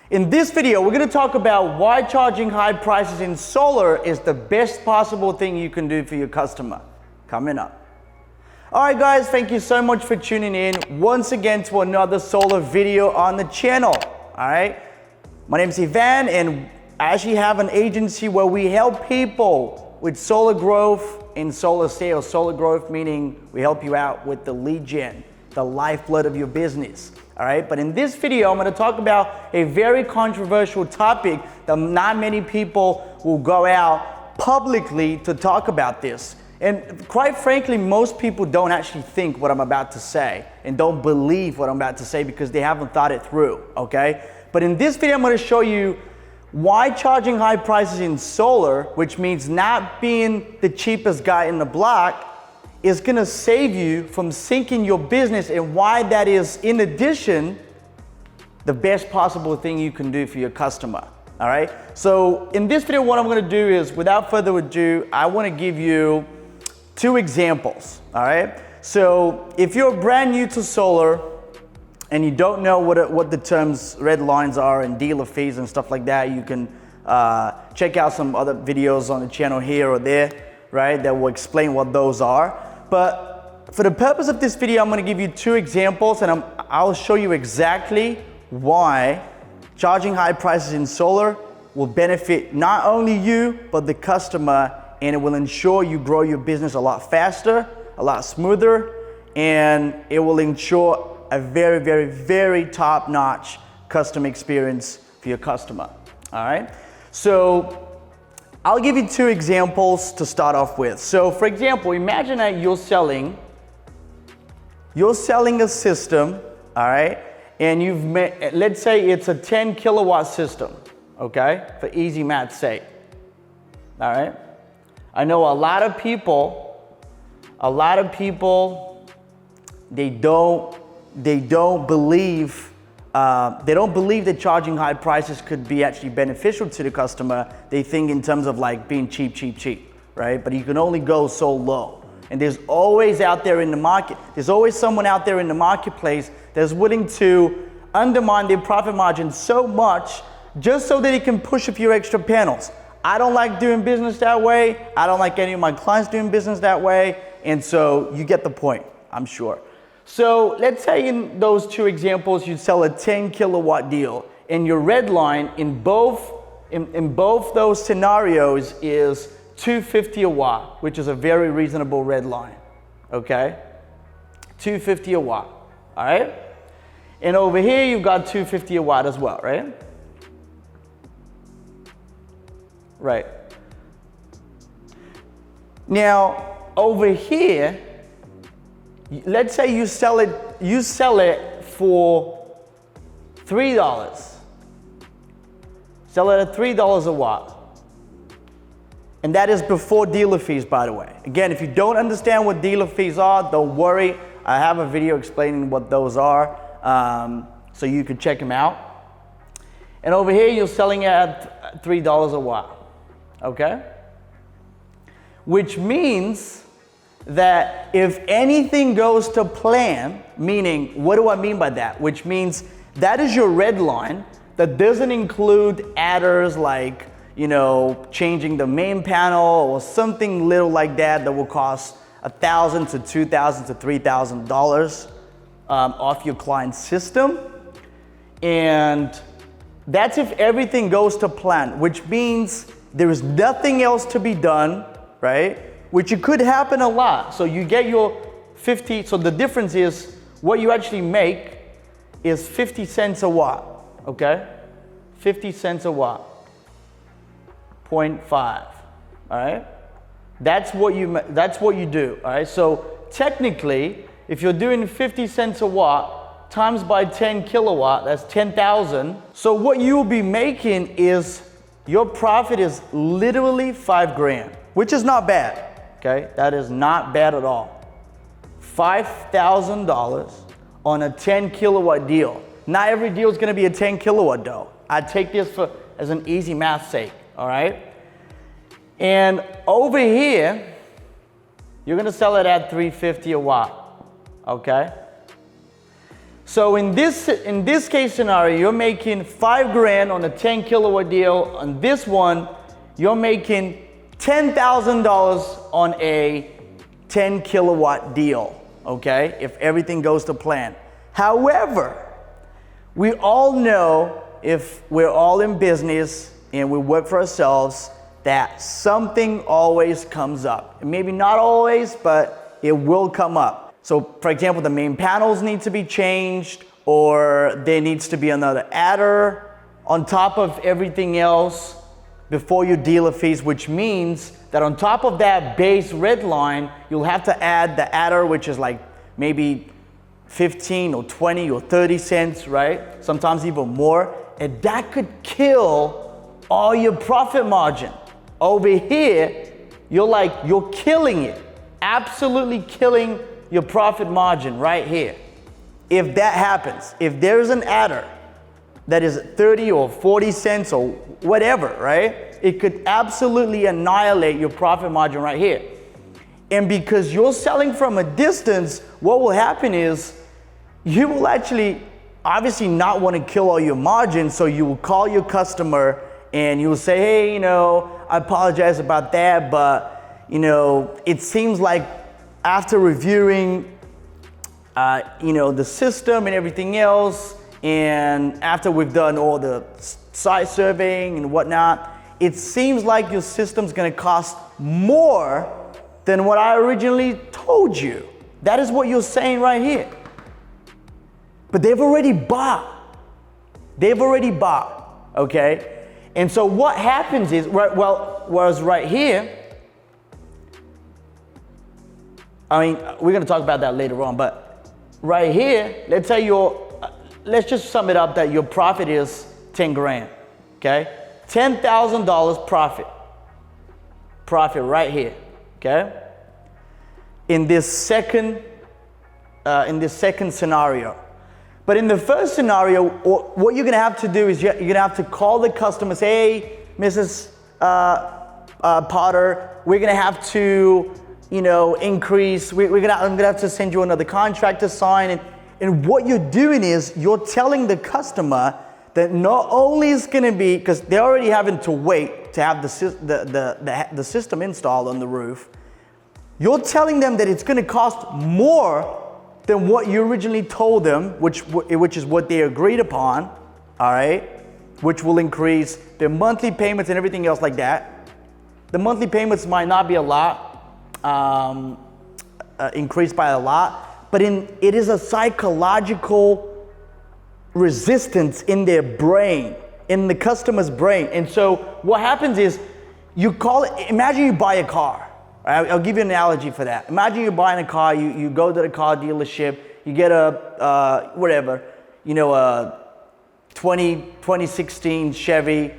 In this video, we're going to talk about why charging high prices in solar is the best possible thing you can do for your customer. Coming up. Alright guys, thank you so much for tuning in once again to another solar video on the channel. Alright, my name is Ivan and I actually have an agency where we help people with solar growth and solar sales. Solar growth meaning we help you out with the lead gen, the lifeblood of your business. All right, but in this video, I'm going to talk about a very controversial topic that not many people will go out publicly to talk about this. And quite frankly, most people don't actually think what I'm about to say and don't believe what I'm about to say because they haven't thought it through, okay? But in this video, I'm going to show you why charging high prices in solar, which means not being the cheapest guy in the block, is going to save you from sinking your business, and why that is, in addition, the best possible thing you can do for your customer. All right. So in this video, what I'm going to do is, without further ado, I want to give you two examples. All right. So if you're brand new to solar and you don't know what the terms red lines are and dealer fees and stuff like that, you can check out some other videos on the channel here or there, right, that will explain what those are. But for the purpose of this video, I'm going to give you two examples, and I'll show you exactly why charging high prices in solar will benefit not only you, but the customer, and it will ensure you grow your business a lot faster, a lot smoother, and it will ensure a very, very, very top-notch customer experience for your customer. All right? So I'll give you two examples to start off with. So for example, imagine that you're selling a system, all right, and let's say it's a 10 kilowatt system, okay, for easy math's sake, all right. I know a lot of people, they don't believe that charging high prices could be actually beneficial to the customer. They think in terms of like being cheap, right? But you can only go so low. And there's always out there in the market, there's always someone out there in the marketplace that's willing to undermine their profit margin so much just so that he can push a few extra panels. I don't like doing business that way. I don't like any of my clients doing business that way. And so you get the point, I'm sure. So let's say in those two examples, you sell a 10 kilowatt deal, and your red line in both those scenarios is $2.50 a watt, which is a very reasonable red line, okay? $2.50 a watt, all right? And over here, you've got $2.50 a watt as well, right? Right. Now, over here, let's say you sell it for $3. Sell it at $3 a watt. And that is before dealer fees, by the way. Again, if you don't understand what dealer fees are, don't worry. I have a video explaining what those are, so you can check them out. And over here, you're selling it at $3 a watt, okay? Which means that if anything goes to plan, meaning, what do I mean by that? Which means that is your red line that doesn't include adders like, you know, changing the main panel or something little like that will cost $1,000 to $2,000 to $3,000 off your client's system. And that's if everything goes to plan, which means there is nothing else to be done, right? Which it could happen a lot. So you get your 50, so the difference is what you actually make is 50 cents a watt, okay? 50 cents a watt, 0.5, all right? That's what you do, all right? So technically, if you're doing 50 cents a watt times by 10 kilowatt, that's 10,000. So what you will be making is, your profit is literally $5,000, which is not bad. Okay, that is not bad at all. $5,000 on a 10 kilowatt deal. Not every deal is going to be a 10 kilowatt though. I take this as an easy math sake, all right? And over here, you're going to sell it at $3.50 a watt, okay? So in this case scenario, you're making 5 grand on a 10 kilowatt deal. On this one, you're making $10,000 on a 10 kilowatt deal, okay? If everything goes to plan. However, we all know, if we're all in business and we work for ourselves, that something always comes up. Maybe not always, but it will come up. So for example, the main panels need to be changed, or there needs to be another adder on top of everything else before your dealer fees, which means that on top of that base red line, you'll have to add the adder, which is like maybe 15 or 20 or 30 cents, right? Sometimes even more. And that could kill all your profit margin. Over here, you're killing it. Absolutely killing your profit margin right here. If that happens, if there's an adder that is 30 or 40 cents or whatever, right? It could absolutely annihilate your profit margin right here. And because you're selling from a distance, what will happen is you will actually obviously not want to kill all your margin, so you will call your customer and you will say, hey, I apologize about that, but it seems like after reviewing the system and everything else, and after we've done all the site surveying and whatnot, it seems like your system's gonna cost more than what I originally told you. That is what you're saying right here. But they've already bought. Okay? And so what happens is, whereas right here, we're gonna talk about that later on, but right here, let's just sum it up that your profit is 10 grand, okay? $10,000 profit right here, okay? In this second scenario. But in the first scenario, what you're gonna have to do is you're gonna have to call the customer, say, hey, Mrs. Potter, we're gonna have to increase, I'm gonna have to send you another contract to sign. And what you're doing is you're telling the customer that not only is gonna be, because they're already having to wait to have the system installed on the roof, you're telling them that it's gonna cost more than what you originally told them, which is what they agreed upon, all right? Which will increase their monthly payments and everything else like that. The monthly payments might not be a lot, increased by a lot, but it is a psychological resistance in their brain, in the customer's brain. And so what happens is imagine you buy a car. Right? I'll give you an analogy for that. Imagine you're buying a car, you go to the car dealership, you get a 2016 Chevy,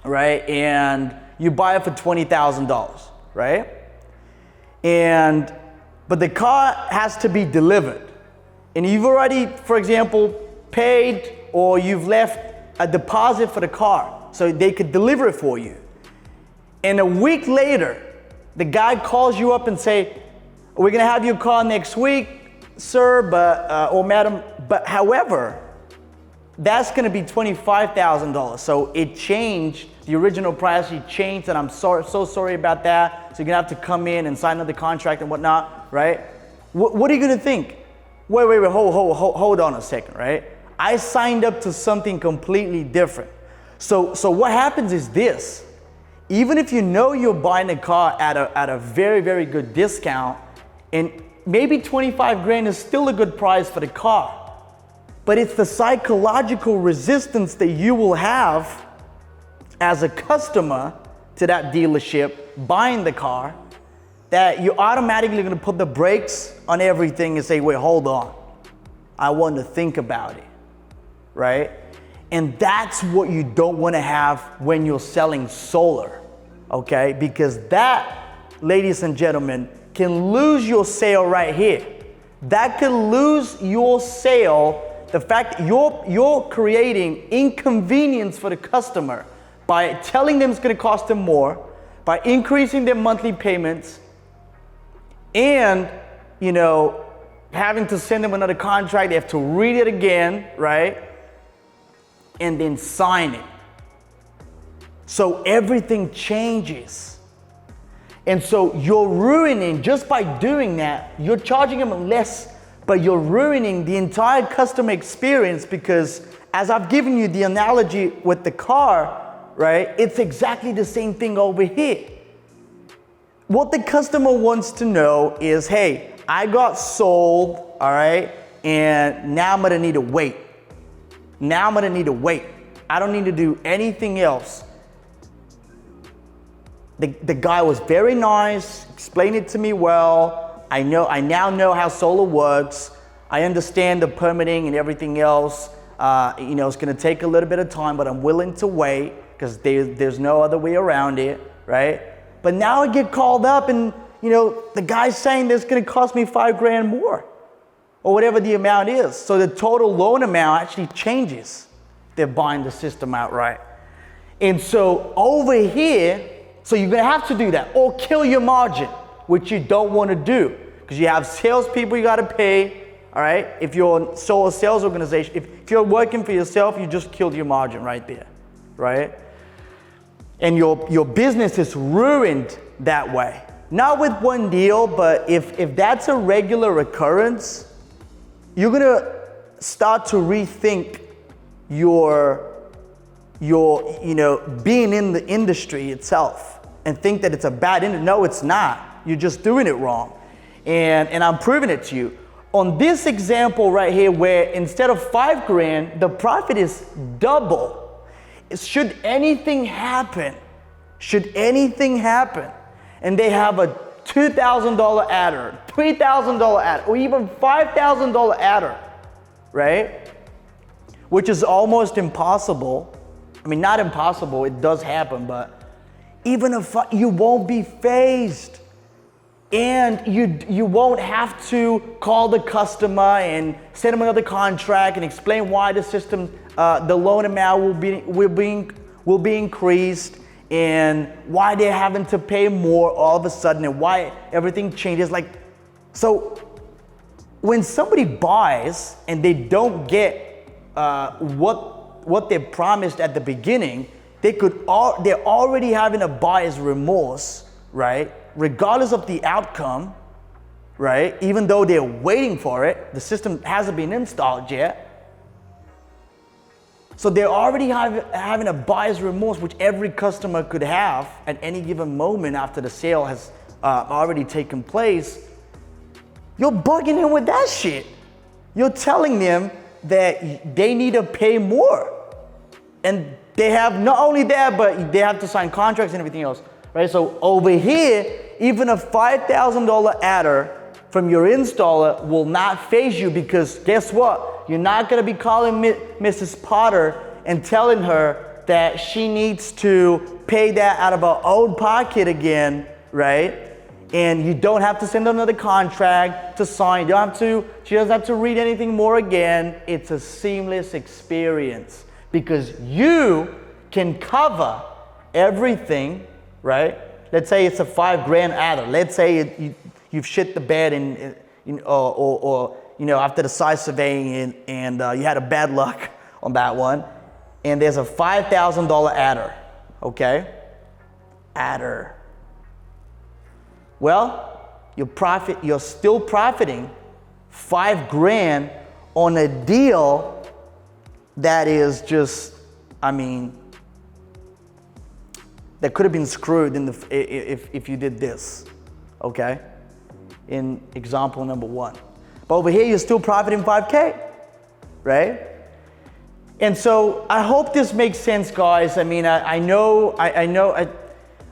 right? And you buy it for $20,000, right? But the car has to be delivered. And you've already, for example, paid, or you've left a deposit for the car so they could deliver it for you. And a week later, the guy calls you up and say, we're gonna have your car next week, sir, or madam, but however, that's gonna be $25,000. So it changed, the original price, you changed, and I'm so sorry about that. So you're gonna have to come in and sign another contract and whatnot, right? What are you gonna think? Wait, hold on a second, right? I signed up to something completely different. So what happens is this. Even if you know you're buying a car at a very, very good discount, and maybe 25 grand is still a good price for the car, but it's the psychological resistance that you will have as a customer to that dealership buying the car, that you're automatically gonna put the brakes on everything and say, wait, hold on. I want to think about it, right? And that's what you don't want to have when you're selling solar, okay? Because that, ladies and gentlemen, can lose your sale right here. That could lose your sale. The fact you're creating inconvenience for the customer by telling them it's going to cost them more, by increasing their monthly payments, and having to send them another contract. They have to read it again, right? And then sign it. So everything changes. And so you're ruining, just by doing that, you're charging them less, but you're ruining the entire customer experience, because as I've given you the analogy with the car, right? It's exactly the same thing over here. What the customer wants to know is, hey, I got sold, all right? And now I'm gonna need to wait. Now I'm gonna need to wait. I don't need to do anything else. The guy was very nice, explained it to me well. I now know how solar works. I understand the permitting and everything else. It's gonna take a little bit of time, but I'm willing to wait because there's no other way around it, right? But now I get called up and, the guy's saying that's gonna cost me $5,000 more or whatever the amount is. So the total loan amount actually changes. They're buying the system outright. And so over here, so you're gonna have to do that or kill your margin, which you don't wanna do because you have salespeople you gotta pay, all right? If you're a solar sales organization, if you're working for yourself, you just killed your margin right there, right? And your business is ruined that way. Not with one deal, but if that's a regular occurrence, you're gonna start to rethink your being in the industry itself and think that it's a bad industry. No, it's not. You're just doing it wrong. And I'm proving it to you. On this example right here, where instead of $5,000, the profit is double. Should anything happen, and they have a $2,000 adder, $3,000 adder, or even $5,000 adder, right? Which is almost impossible. I mean, not impossible, it does happen, but even if you won't be phased, and you won't have to call the customer and send them another contract and explain why the system, the loan amount will be increased, and why they're having to pay more all of a sudden, and why everything changes. So when somebody buys and they don't get what they promised at the beginning, they're already having a buyer's remorse, right? Regardless of the outcome, right? Even though they're waiting for it, the system hasn't been installed yet. So they're already having a buyer's remorse, which every customer could have at any given moment after the sale has already taken place. You're bugging them with that shit. You're telling them that they need to pay more. And they have not only that, but they have to sign contracts and everything else, right? So over here, even a $5,000 adder from your installer will not phase you, because guess what? You're not gonna be calling Mrs. Potter and telling her that she needs to pay that out of her own pocket again, right? And you don't have to send another contract to sign. She doesn't have to read anything more again. It's a seamless experience because you can cover everything, right? Let's say it's a $5,000 adder. Let's say you've shit the bed or after the site surveying and you had a bad luck on that one, and there's a $5,000 adder, okay? Adder. Well, you're still profiting $5,000 on a deal that is just, that could have been screwed if you did this, okay? In example number one. But over here, you're still profiting $5,000, right? And so I hope this makes sense, guys.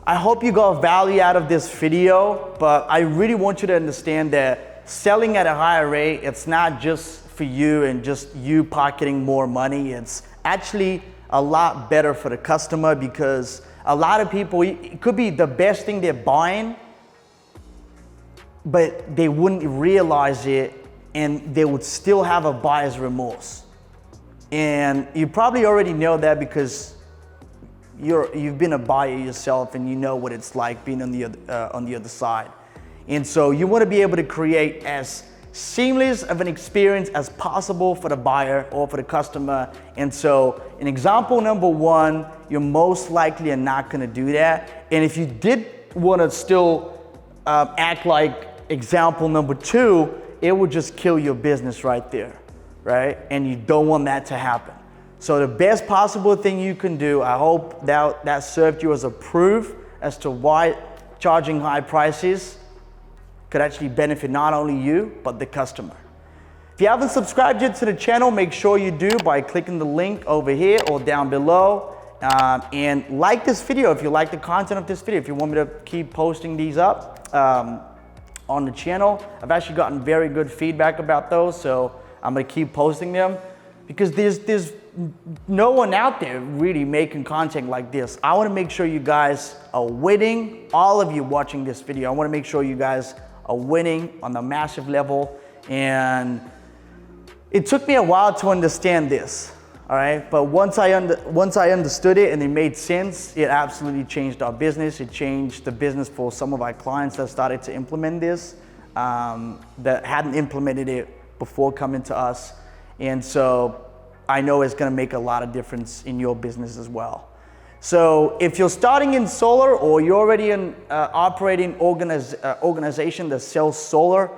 I hope you got value out of this video, but I really want you to understand that selling at a higher rate, it's not just for you and just you pocketing more money. It's actually a lot better for the customer, because a lot of people, it could be the best thing they're buying, but they wouldn't realize it and they would still have a buyer's remorse. And you probably already know that because you've been a buyer yourself and you know what it's like being on the other side. And so you want to be able to create as seamless of an experience as possible for the buyer or for the customer. And so in example number one, you're most likely are not gonna do that. And if you did wanna still act like example number two, it would just kill your business right there, right? And you don't want that to happen. So the best possible thing you can do, I hope that served you as a proof as to why charging high prices could actually benefit not only you, but the customer. If you haven't subscribed yet to the channel, make sure you do by clicking the link over here or down below. And like this video if you like the content of this video, if you want me to keep posting these up on the channel. I've actually gotten very good feedback about those, so I'm gonna keep posting them because there's no one out there really making content like this. I wanna make sure you guys are winning, all of you watching this video. I wanna make sure you guys are winning on a massive level. And it took me a while to understand this, all right? But once I understood it and it made sense, it absolutely changed our business. It changed the business for some of our clients that started to implement this, that hadn't implemented it before coming to us. And so I know it's gonna make a lot of difference in your business as well. So if you're starting in solar or you're already an operating organization that sells solar,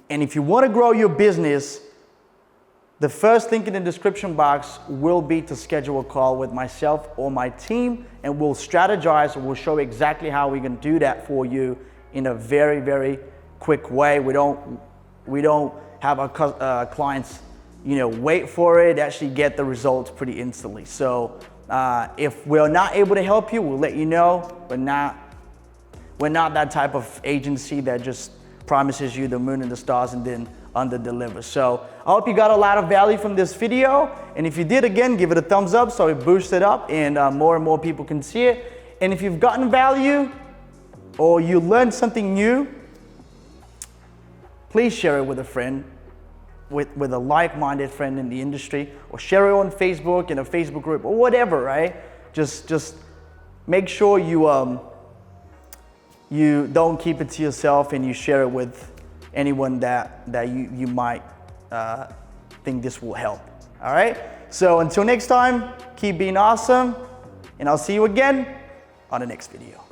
and if you want to grow your business, the first link in the description box will be to schedule a call with myself or my team, and we'll strategize and we'll show exactly how we can do that for you in a very, very quick way. We don't have our clients, wait for it, actually get the results pretty instantly. So if we're not able to help you, we'll let you know. We're not that type of agency that just promises you the moon and the stars and then under delivers. So I hope you got a lot of value from this video. And if you did, again, give it a thumbs up so it boosts it up and more people can see it. And if you've gotten value or you learned something new, please share it with a friend, with a like-minded friend in the industry, or share it on Facebook in a Facebook group or whatever, right? Just make sure you don't keep it to yourself and you share it with anyone that you might think this will help. All right? So until next time, keep being awesome, and I'll see you again on the next video.